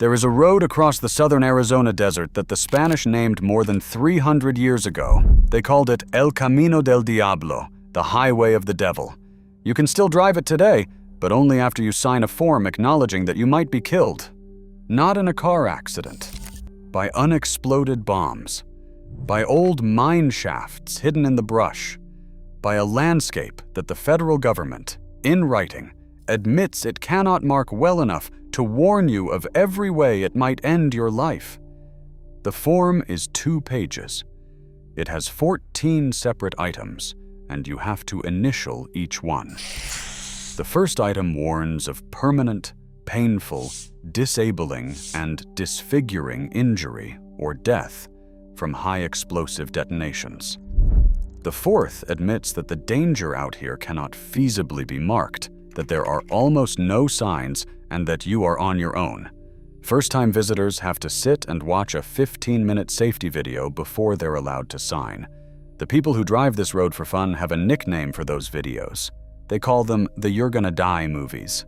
There is a road across the southern Arizona desert that the Spanish named more than 300 years ago. They called it El Camino del Diablo, the highway of the devil. You can still drive it today, but only after you sign a form acknowledging that you might be killed. Not in a car accident, by unexploded bombs, by old mine shafts hidden in the brush, by a landscape that the federal government, in writing, admits it cannot mark well enough to warn you of every way it might end your life. The form is 2 pages. It has 14 separate items, and you have to initial each one. The first item warns of permanent, painful, disabling, and disfiguring injury or death from high explosive detonations. The fourth admits that the danger out here cannot feasibly be marked, that there are almost no signs, and that you are on your own. First-time visitors have to sit and watch a 15-minute safety video before they're allowed to sign. The people who drive this road for fun have a nickname for those videos. They call them the You're Gonna Die movies.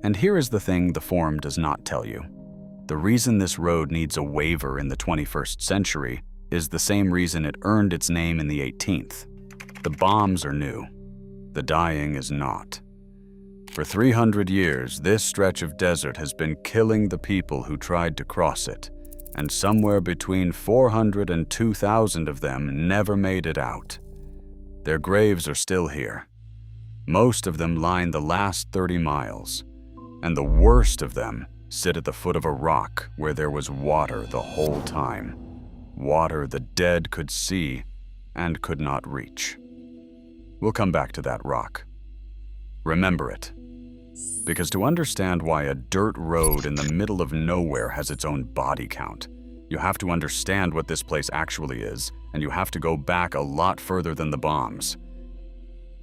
And here is the thing the form does not tell you. The reason this road needs a waiver in the 21st century is the same reason it earned its name in the 18th. The bombs are new. The dying is not. For 300 years, this stretch of desert has been killing the people who tried to cross it, and somewhere between 400 and 2,000 of them never made it out. Their graves are still here. Most of them line the last 30 miles, and the worst of them sit at the foot of a rock where there was water the whole time. Water the dead could see and could not reach. We'll come back to that rock. Remember it. Because to understand why a dirt road in the middle of nowhere has its own body count, you have to understand what this place actually is, and you have to go back a lot further than the bombs.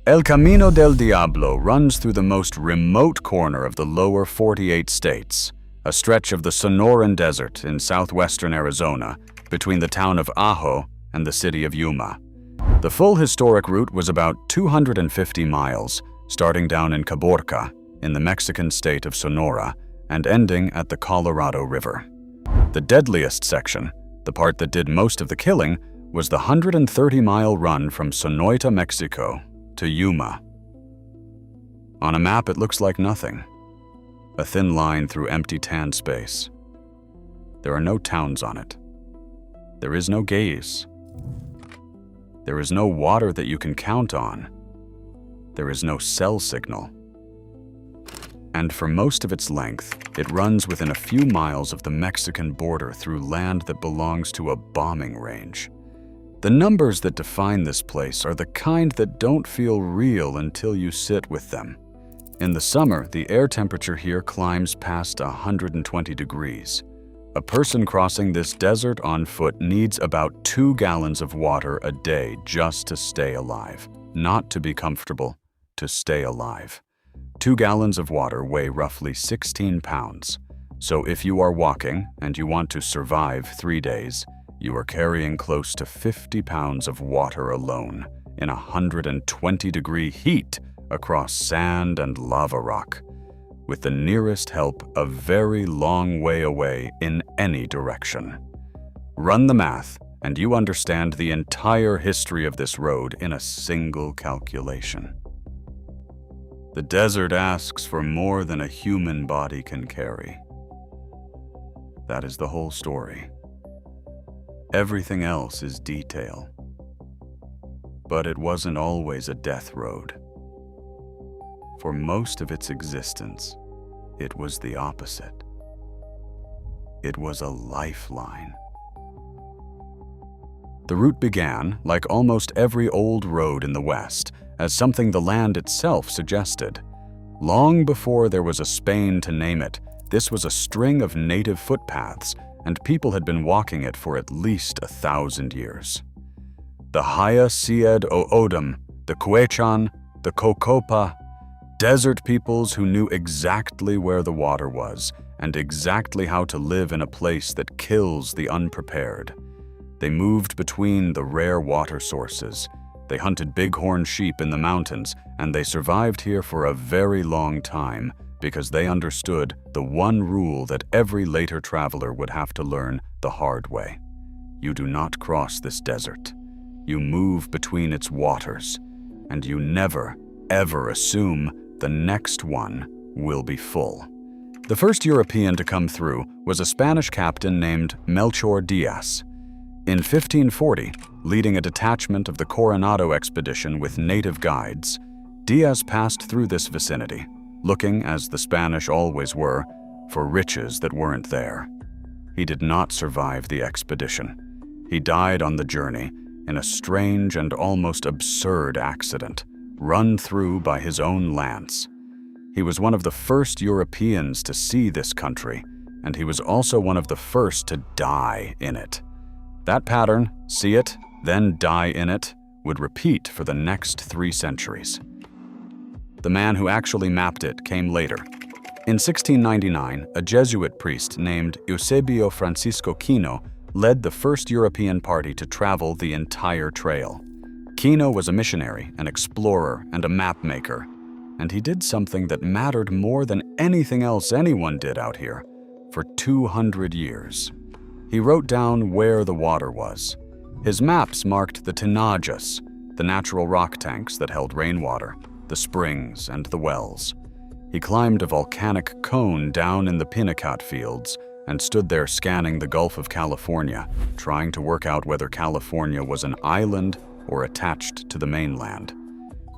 El Camino del Diablo runs through the most remote corner of the lower 48 states, a stretch of the Sonoran Desert in southwestern Arizona, between the town of Ajo and the city of Yuma. The full historic route was about 250 miles, starting down in Caborca, in the Mexican state of Sonora, and ending at the Colorado River. The deadliest section, the part that did most of the killing, was the 130-mile run from Sonoita, Mexico, to Yuma. On a map, it looks like nothing. A thin line through empty tan space. There are no towns on it. There is no gaze. There is no water that you can count on. There is no cell signal. And for most of its length, it runs within a few miles of the Mexican border through land that belongs to a bombing range. The numbers that define this place are the kind that don't feel real until you sit with them. In the summer, the air temperature here climbs past 120 degrees. A person crossing this desert on foot needs about 2 gallons of water a day just to stay alive. Not to be comfortable, to stay alive. 2 gallons of water weigh roughly 16 pounds. So if you are walking and you want to survive 3 days, you are carrying close to 50 pounds of water alone in 120-degree heat across sand and lava rock, with the nearest help a very long way away in any direction. Run the math, and you understand the entire history of this road in a single calculation. The desert asks for more than a human body can carry. That is the whole story. Everything else is detail. But it wasn't always a death road. For most of its existence, it was the opposite. It was a lifeline. The route began, like almost every old road in the West, as something the land itself suggested. Long before there was a Spain to name it, this was a string of native footpaths, and people had been walking it for at least 1,000 years. The Haya Sied o Odom, the Quechan, the Cocopa, desert peoples who knew exactly where the water was and exactly how to live in a place that kills the unprepared. They moved between the rare water sources. They hunted bighorn sheep in the mountains, and they survived here for a very long time because they understood the one rule that every later traveler would have to learn the hard way. You do not cross this desert. You move between its waters, and you never, ever assume the next one will be full. The first European to come through was a Spanish captain named Melchor Diaz. In 1540, leading a detachment of the Coronado expedition with native guides, Diaz passed through this vicinity, looking, as the Spanish always were, for riches that weren't there. He did not survive the expedition. He died on the journey in a strange and almost absurd accident, run through by his own lance. He was one of the first Europeans to see this country, and he was also one of the first to die in it. That pattern, see it, then die in it, would repeat for the next 3 centuries. The man who actually mapped it came later. In 1699, a Jesuit priest named Eusebio Francisco Kino led the first European party to travel the entire trail. Kino was a missionary, an explorer, and a map maker, and he did something that mattered more than anything else anyone did out here for 200 years. He wrote down where the water was. His maps marked the tinajas, the natural rock tanks that held rainwater, the springs, and the wells. He climbed a volcanic cone down in the Pinnacat fields and stood there scanning the Gulf of California, trying to work out whether California was an island or attached to the mainland.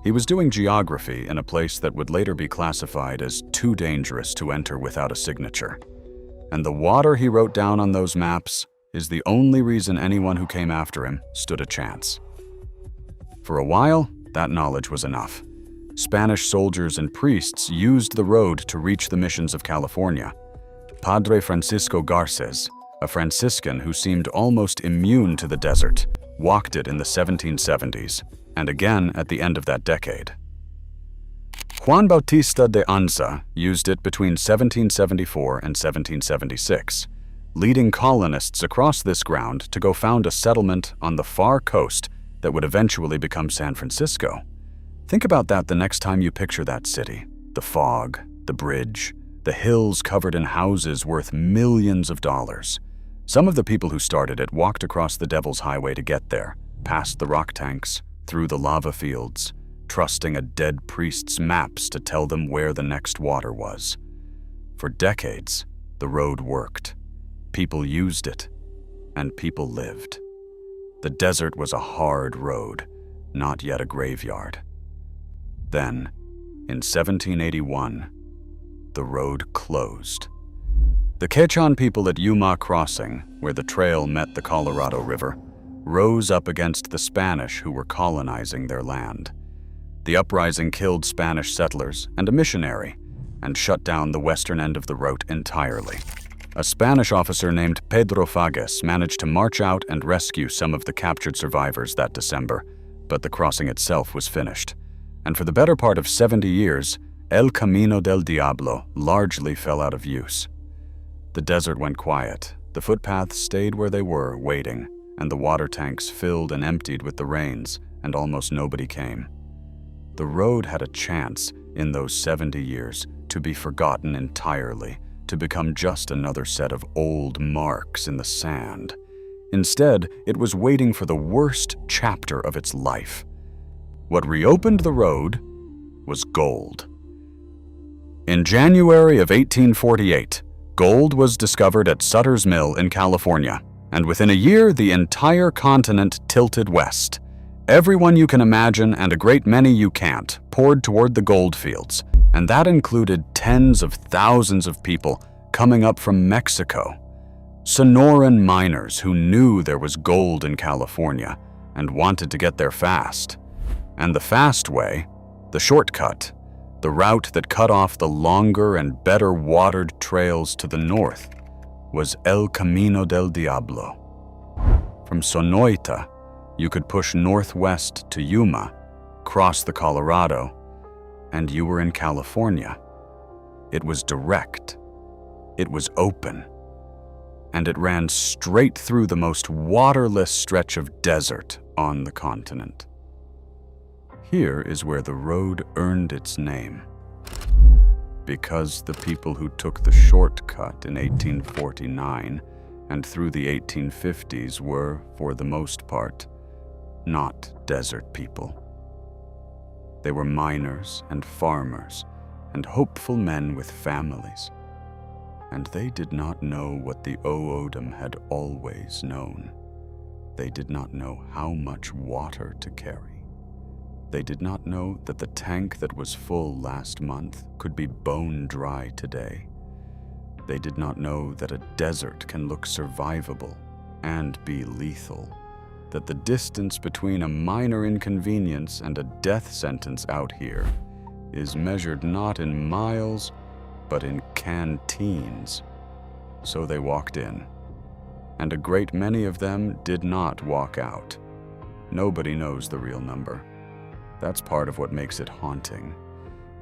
He was doing geography in a place that would later be classified as too dangerous to enter without a signature. And the water he wrote down on those maps is the only reason anyone who came after him stood a chance. For a while, that knowledge was enough. Spanish soldiers and priests used the road to reach the missions of California. Padre Francisco Garces, a Franciscan who seemed almost immune to the desert, walked it in the 1770s, and again at the end of that decade. Juan Bautista de Anza used it between 1774 and 1776, leading colonists across this ground to go found a settlement on the far coast that would eventually become San Francisco. Think about that the next time you picture that city. The fog, the bridge, the hills covered in houses worth millions of dollars. Some of the people who started it walked across the Devil's Highway to get there, past the rock tanks, through the lava fields, trusting a dead priest's maps to tell them where the next water was. For decades, the road worked. People used it, and people lived. The desert was a hard road, not yet a graveyard. Then, in 1781, the road closed. The Quechan people at Yuma Crossing, where the trail met the Colorado River, rose up against the Spanish who were colonizing their land. The uprising killed Spanish settlers and a missionary, and shut down the western end of the route entirely. A Spanish officer named Pedro Fages managed to march out and rescue some of the captured survivors that December, but the crossing itself was finished. And for the better part of 70 years, El Camino del Diablo largely fell out of use. The desert went quiet, the footpaths stayed where they were, waiting, and the water tanks filled and emptied with the rains, and almost nobody came. The road had a chance, in those 70 years, to be forgotten entirely, to become just another set of old marks in the sand. Instead, it was waiting for the worst chapter of its life. What reopened the road was gold. In January of 1848, gold was discovered at Sutter's Mill in California, and within a year, the entire continent tilted west. Everyone you can imagine, and a great many you can't, poured toward the gold fields, and that included tens of thousands of people coming up from Mexico. Sonoran miners who knew there was gold in California and wanted to get there fast. And the fast way, the shortcut, the route that cut off the longer and better watered trails to the north, was El Camino del Diablo. From Sonoita, you could push northwest to Yuma, cross the Colorado, and you were in California. It was direct. It was open. And it ran straight through the most waterless stretch of desert on the continent. Here is where the road earned its name. Because the people who took the shortcut in 1849 and through the 1850s were, for the most part, not desert people. They were miners and farmers and hopeful men with families. And they did not know what the O'odham had always known. They did not know how much water to carry. They did not know that the tank that was full last month could be bone dry today. They did not know that a desert can look survivable and be lethal, that the distance between a minor inconvenience and a death sentence out here is measured not in miles, but in canteens. So they walked in, and a great many of them did not walk out. Nobody knows the real number. That's part of what makes it haunting.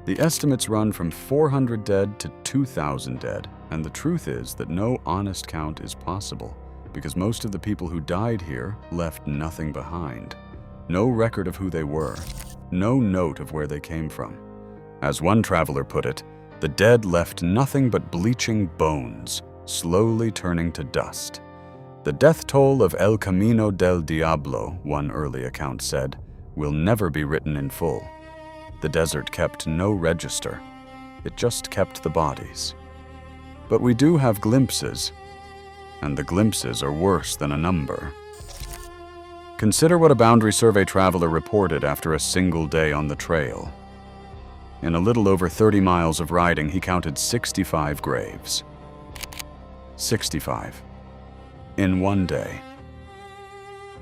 The estimates run from 400 dead to 2,000 dead, and the truth is that no honest count is possible, because most of the people who died here left nothing behind. No record of who they were, no note of where they came from. As one traveler put it, the dead left nothing but bleaching bones, slowly turning to dust. The death toll of El Camino del Diablo, one early account said, will never be written in full. The desert kept no register. It just kept the bodies. But we do have glimpses, and the glimpses are worse than a number. Consider what a Boundary Survey traveler reported after a single day on the trail. In a little over 30 miles of riding, he counted 65 graves. 65. In one day.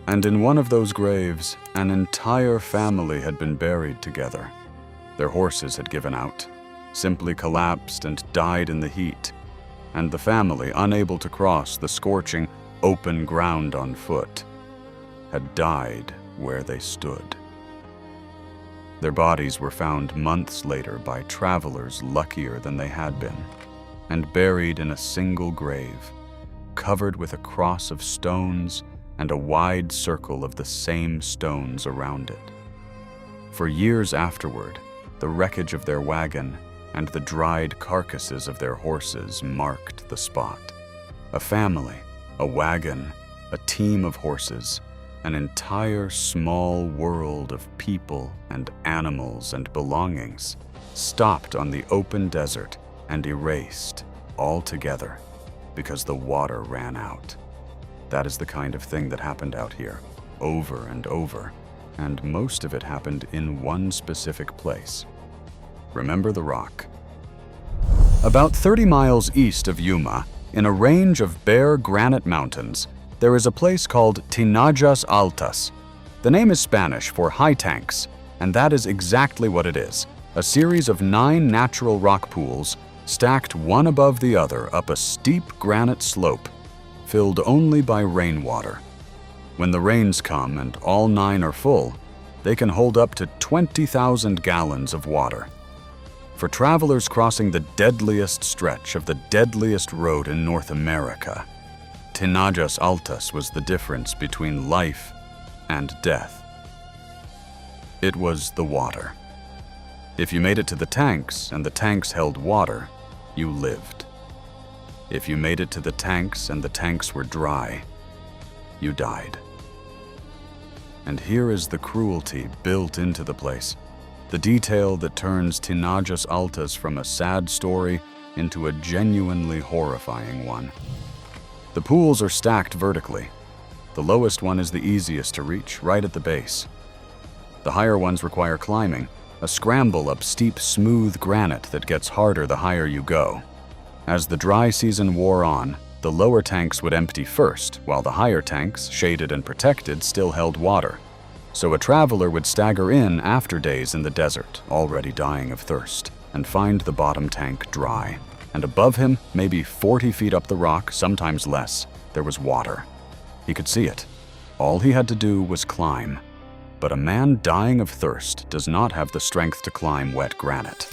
And in one of those graves, an entire family had been buried together. Their horses had given out, simply collapsed and died in the heat, and the family, unable to cross the scorching, open ground on foot, had died where they stood. Their bodies were found months later by travelers luckier than they had been, and buried in a single grave, covered with a cross of stones and a wide circle of the same stones around it. For years afterward, the wreckage of their wagon and the dried carcasses of their horses marked the spot. A family, a wagon, a team of horses, an entire small world of people and animals and belongings stopped on the open desert and erased altogether because the water ran out. That is the kind of thing that happened out here, over and over, and most of it happened in one specific place. Remember the rock. About 30 miles east of Yuma, in a range of bare granite mountains, there is a place called Tinajas Altas. The name is Spanish for high tanks, and that is exactly what it is, a series of 9 natural rock pools stacked one above the other up a steep granite slope, filled only by rainwater. When the rains come and all 9 are full, they can hold up to 20,000 gallons of water. For travelers crossing the deadliest stretch of the deadliest road in North America, Tinajas Altas was the difference between life and death. It was the water. If you made it to the tanks and the tanks held water, you lived. If you made it to the tanks and the tanks were dry, you died. And here is the cruelty built into the place, the detail that turns Tinajas Altas from a sad story into a genuinely horrifying one. The pools are stacked vertically. The lowest one is the easiest to reach, right at the base. The higher ones require climbing, a scramble up steep, smooth granite that gets harder the higher you go. As the dry season wore on, the lower tanks would empty first, while the higher tanks, shaded and protected, still held water. So a traveler would stagger in after days in the desert, already dying of thirst, and find the bottom tank dry. And above him, maybe 40 feet up the rock, sometimes less, there was water. He could see it. All he had to do was climb. But a man dying of thirst does not have the strength to climb wet granite.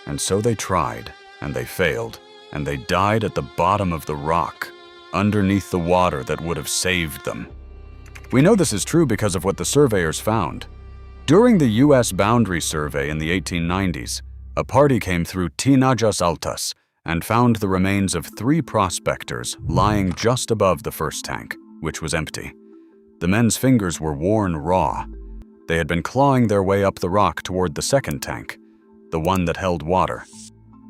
And so they tried, and they failed, and they died at the bottom of the rock, underneath the water that would have saved them. We know this is true because of what the surveyors found. During the U.S. Boundary Survey in the 1890s, A party came through Tinajas Altas and found the remains of 3 prospectors lying just above the first tank, which was empty. The men's fingers were worn raw. They had been clawing their way up the rock toward the second tank, the one that held water,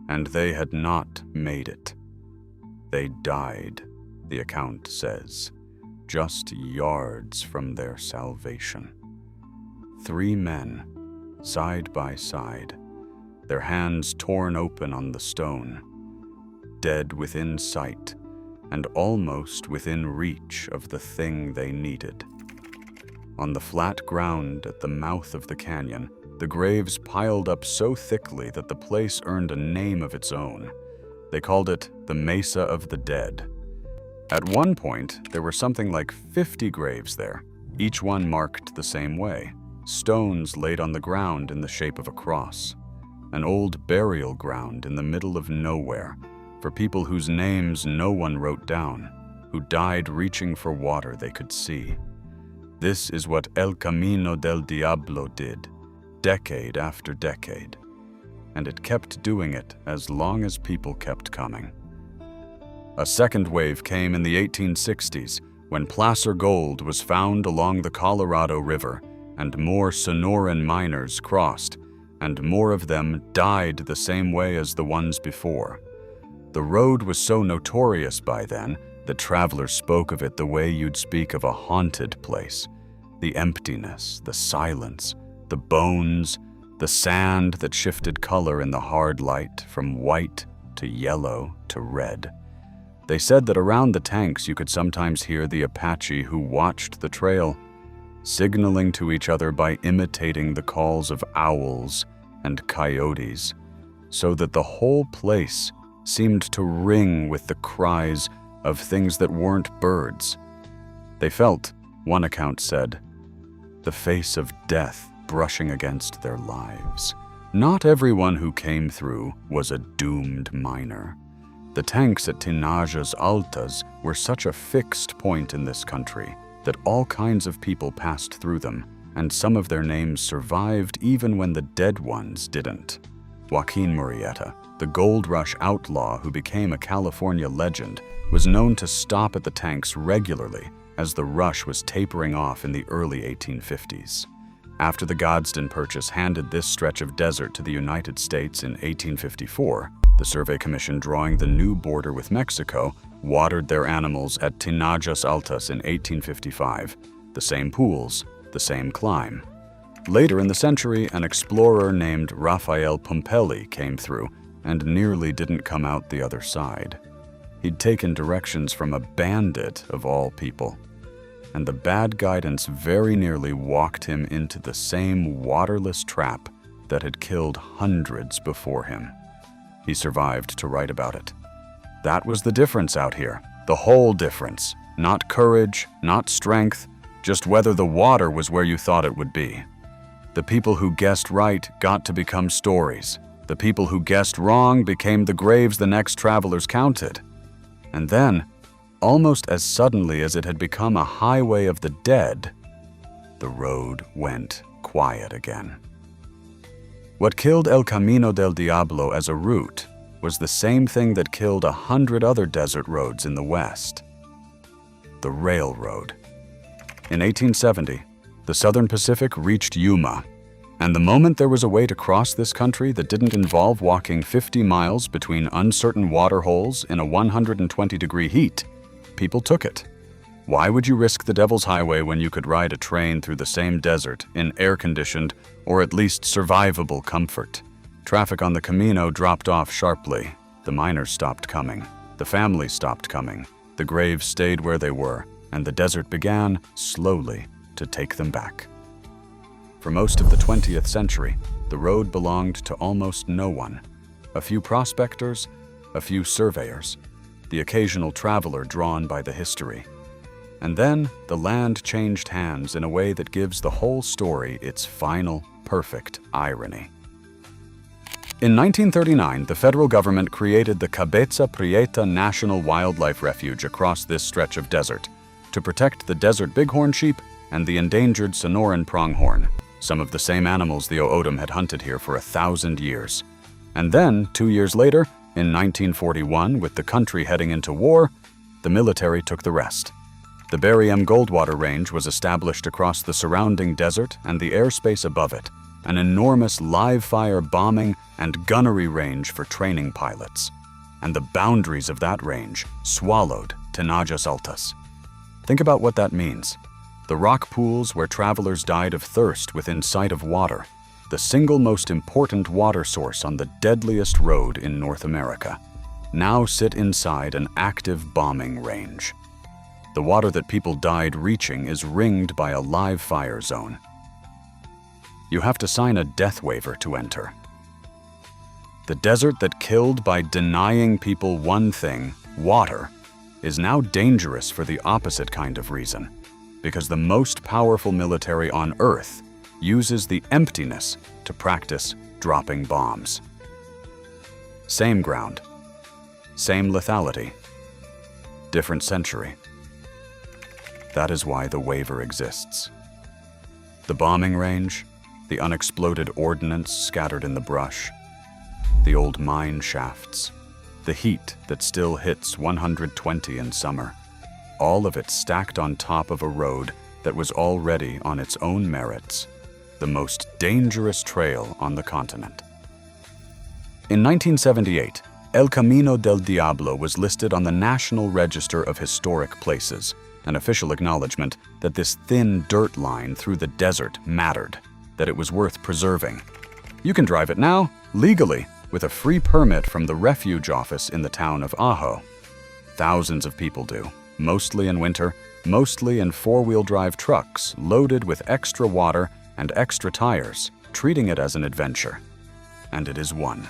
and they had not made it. They died, the account says, just yards from their salvation. 3 men, side by side, their hands torn open on the stone, dead within sight and almost within reach of the thing they needed. On the flat ground at the mouth of the canyon, the graves piled up so thickly that the place earned a name of its own. They called it the Mesa of the Dead. At one point, there were something like 50 graves there, each one marked the same way, stones laid on the ground in the shape of a cross. An old burial ground in the middle of nowhere, for people whose names no one wrote down, who died reaching for water they could see. This is what El Camino del Diablo did, decade after decade, and it kept doing it as long as people kept coming. A second wave came in the 1860s when placer gold was found along the Colorado River, and more Sonoran miners crossed, and more of them died the same way as the ones before. The road was so notorious by then that travelers spoke of it the way you'd speak of a haunted place. The emptiness, the silence, the bones, the sand that shifted color in the hard light from white to yellow to red. They said that around the tanks you could sometimes hear the Apache who watched the trail, signaling to each other by imitating the calls of owls and coyotes, so that the whole place seemed to ring with the cries of things that weren't birds. They felt, one account said, the face of death brushing against their lives. Not everyone who came through was a doomed miner. The tanks at Tinajas Altas were such a fixed point in this country that all kinds of people passed through them, and some of their names survived even when the dead ones didn't. Joaquin Murrieta, the gold rush outlaw who became a California legend, was known to stop at the tanks regularly as the rush was tapering off in the early 1850s. After the Gadsden Purchase handed this stretch of desert to the United States in 1854, the Survey Commission, drawing the new border with Mexico, watered their animals at Tinajas Altas in 1855. The same pools, the same climb. Later in the century, an explorer named Rafael Pumpelly came through and nearly didn't come out the other side. He'd taken directions from a bandit of all people, and the bad guidance very nearly walked him into the same waterless trap that had killed hundreds before him. He survived to write about it. That was the difference out here, the whole difference. Not courage, not strength, just whether the water was where you thought it would be. The people who guessed right got to become stories. The people who guessed wrong became the graves the next travelers counted. And then, almost as suddenly as it had become a highway of the dead, the road went quiet again. What killed El Camino del Diablo as a route was the same thing that killed 100 other desert roads in the West: the railroad. In 1870, the Southern Pacific reached Yuma, and the moment there was a way to cross this country that didn't involve walking 50 miles between uncertain water holes in a 120-degree heat, people took it. Why would you risk the Devil's Highway when you could ride a train through the same desert in air-conditioned or at least survivable comfort? Traffic on the Camino dropped off sharply. The miners stopped coming. The families stopped coming. The graves stayed where they were, and the desert began, slowly, to take them back. For most of the 20th century, the road belonged to almost no one. A few prospectors, a few surveyors, the occasional traveler drawn by the history. And then the land changed hands in a way that gives the whole story its final, perfect irony. In 1939, the federal government created the Cabeza Prieta National Wildlife Refuge across this stretch of desert to protect the desert bighorn sheep and the endangered Sonoran pronghorn, some of the same animals the O'odham had hunted here for 1,000 years. And then, 2 years later, in 1941, with the country heading into war, the military took the rest. The Barry M. Goldwater Range was established across the surrounding desert and the airspace above it, an enormous live-fire bombing and gunnery range for training pilots. And the boundaries of that range swallowed Tinajas Altas. Think about what that means. The rock pools where travelers died of thirst within sight of water, the single most important water source on the deadliest road in North America, now sit inside an active bombing range. The water that people died reaching is ringed by a live fire zone. You have to sign a death waiver to enter. The desert that killed by denying people one thing, water, is now dangerous for the opposite kind of reason, because the most powerful military on Earth uses the emptiness to practice dropping bombs. Same ground, same lethality, different century. That is why the waiver exists. The bombing range, the unexploded ordnance scattered in the brush, the old mine shafts, the heat that still hits 120 in summer, all of it stacked on top of a road that was already on its own merits, the most dangerous trail on the continent. In 1978, El Camino del Diablo was listed on the National Register of Historic Places, an official acknowledgement that this thin dirt line through the desert mattered, that it was worth preserving. You can drive it now, legally, with a free permit from the refuge office in the town of Ajo. Thousands of people do, mostly in winter, mostly in four-wheel drive trucks loaded with extra water and extra tires, treating it as an adventure. And it is one.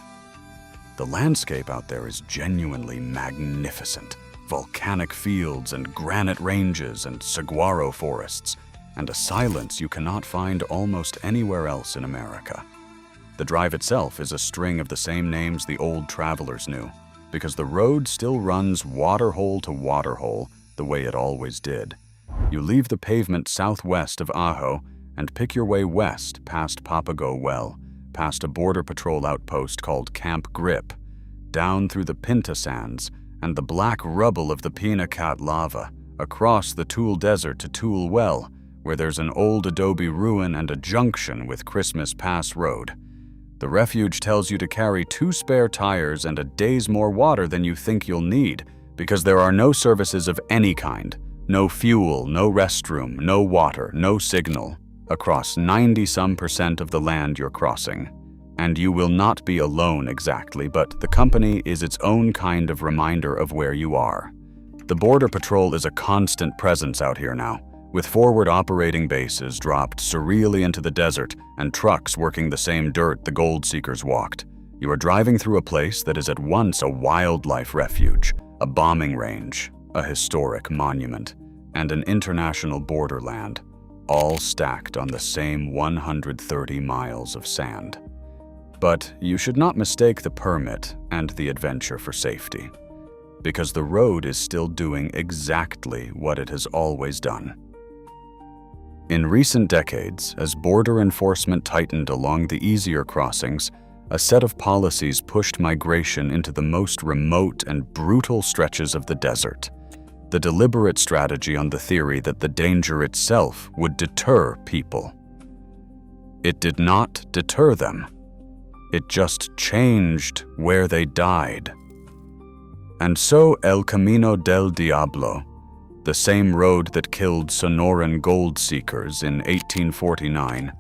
The landscape out there is genuinely magnificent. Volcanic fields and granite ranges and saguaro forests, and a silence you cannot find almost anywhere else in America. The drive itself is a string of the same names the old travelers knew, because the road still runs waterhole to waterhole the way it always did. You leave the pavement southwest of Ajo and pick your way west past Papago Well, past a border patrol outpost called Camp Grip, down through the Pinta Sands and the black rubble of the Pinacat lava, across the Tool Desert to Tool Well, where there's an old adobe ruin and a junction with Christmas Pass Road. The refuge tells you to carry 2 spare tires and a day's more water than you think you'll need, because there are no services of any kind, no fuel, no restroom, no water, no signal, across 90-some% of the land you're crossing. And you will not be alone exactly, but the company is its own kind of reminder of where you are. The Border Patrol is a constant presence out here now, with forward operating bases dropped surreally into the desert and trucks working the same dirt the gold seekers walked. You are driving through a place that is at once a wildlife refuge, a bombing range, a historic monument, and an international borderland, all stacked on the same 130 miles of sand. But you should not mistake the permit and the adventure for safety, because the road is still doing exactly what it has always done. In recent decades, as border enforcement tightened along the easier crossings, a set of policies pushed migration into the most remote and brutal stretches of the desert. The deliberate strategy on the theory that the danger itself would deter people. It did not deter them. It just changed where they died. And so El Camino del Diablo, the same road that killed Sonoran gold seekers in 1849,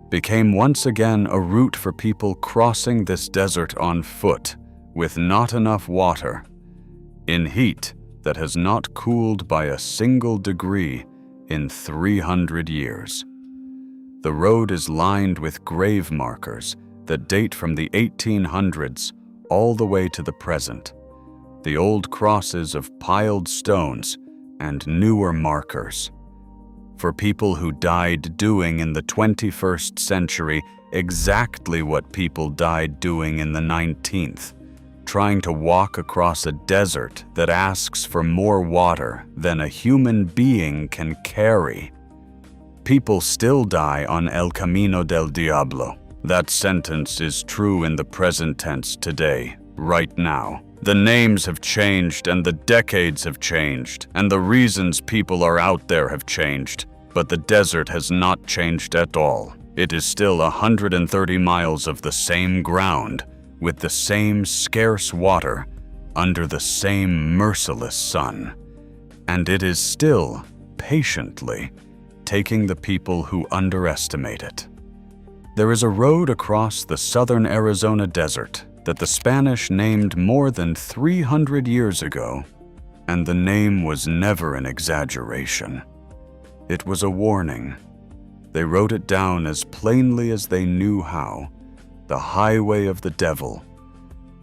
became once again a route for people crossing this desert on foot with not enough water, in heat that has not cooled by a single degree in 300 years. The road is lined with grave markers that date from the 1800s all the way to the present. The old crosses of piled stones and newer markers. For people who died doing in the 21st century exactly what people died doing in the 19th, trying to walk across a desert that asks for more water than a human being can carry. People still die on El Camino del Diablo. That sentence is true in the present tense today, right now. The names have changed and the decades have changed, and the reasons people are out there have changed, but the desert has not changed at all. It is still 130 miles of the same ground, with the same scarce water, under the same merciless sun. And it is still, patiently, taking the people who underestimate it. There is a road across the southern Arizona desert that the Spanish named more than 300 years ago, and the name was never an exaggeration. It was a warning. They wrote it down as plainly as they knew how, the highway of the devil,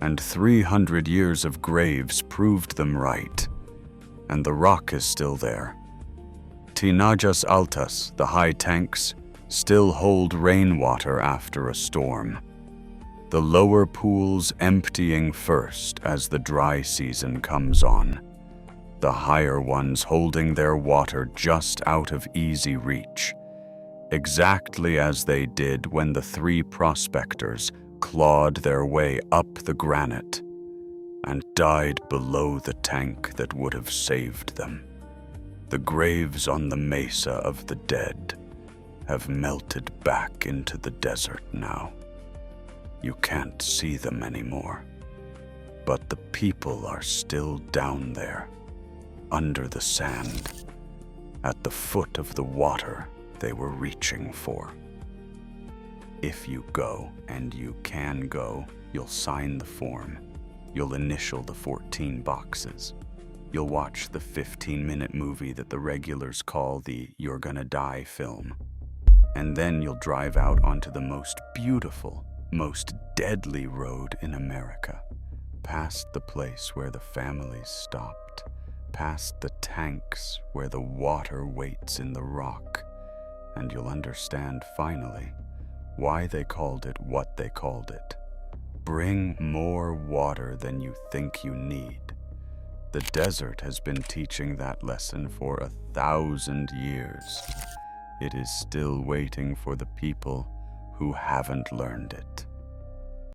and 300 years of graves proved them right, and the rock is still there. Tinajas Altas, the high tanks, still hold rainwater after a storm. The lower pools emptying first as the dry season comes on, the higher ones holding their water just out of easy reach, exactly as they did when the three prospectors clawed their way up the granite and died below the tank that would have saved them. The graves on the mesa of the dead have melted back into the desert now. You can't see them anymore, but the people are still down there, under the sand, at the foot of the water they were reaching for. If you go, and you can go, you'll sign the form. You'll initial the 14 boxes. You'll watch the 15-minute movie that the regulars call the You're Gonna Die film. And then you'll drive out onto the most beautiful, most deadly road in America, past the place where the families stopped, past the tanks where the water waits in the rock, and you'll understand finally why they called it what they called it. Bring more water than you think you need. The desert has been teaching that lesson for 1,000 years. It is still waiting for the people who haven't learned it.